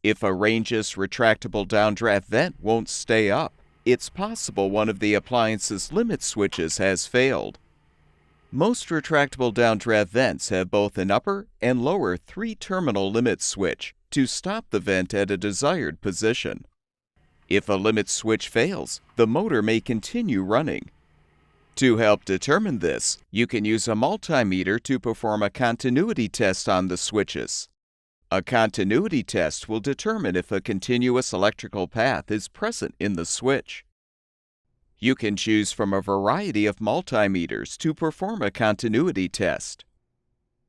If a range's retractable downdraft vent won't stay up, it's possible one of the appliance's limit switches has failed. Most retractable downdraft vents have both an upper and lower 3-terminal limit switch to stop the vent at a desired position. If a limit switch fails, the motor may continue running. To help determine this, you can use a multimeter to perform a continuity test on the switches. A continuity test will determine if a continuous electrical path is present in the switch. You can choose from a variety of multimeters to perform a continuity test.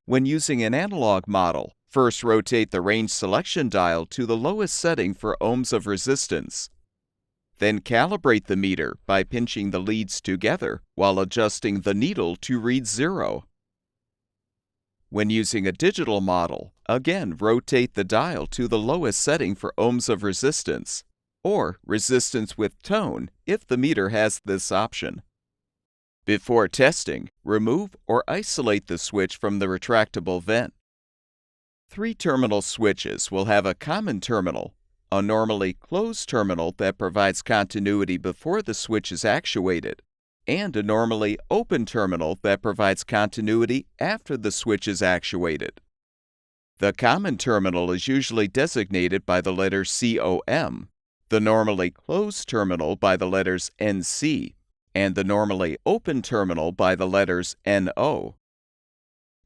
When using an analog model, first rotate the range selection dial to the lowest setting for ohms of resistance. Then calibrate the meter by pinching the leads together while adjusting the needle to read 0. When using a digital model, again rotate the dial to the lowest setting for ohms of resistance, or resistance with tone if the meter has this option. Before testing, remove or isolate the switch from the retractable vent. 3-terminal switches will have a common terminal, a normally closed terminal that provides continuity before the switch is actuated, and a normally open terminal that provides continuity after the switch is actuated. The common terminal is usually designated by the letter COM, the normally closed terminal by the letters NC, and the normally open terminal by the letters NO.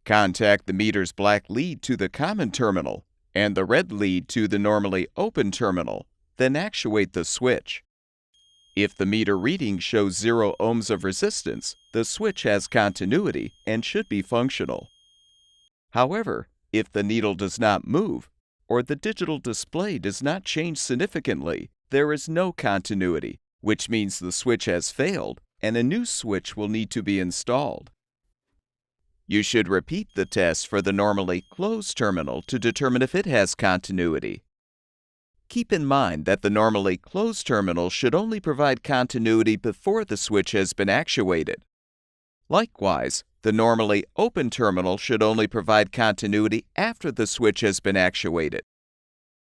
Contact the meter's black lead to the common terminal and the red lead to the normally open terminal, then actuate the switch. If the meter reading shows 0 ohms of resistance, the switch has continuity and should be functional. However, if the needle does not move, or the digital display does not change significantly, there is no continuity, which means the switch has failed and a new switch will need to be installed. You should repeat the test for the normally closed terminal to determine if it has continuity. Keep in mind that the normally closed terminal should only provide continuity before the switch has been actuated. Likewise, the normally open terminal should only provide continuity after the switch has been actuated.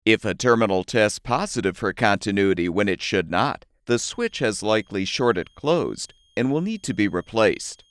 If a terminal tests positive for continuity when it should not, the switch has likely shorted closed and will need to be replaced.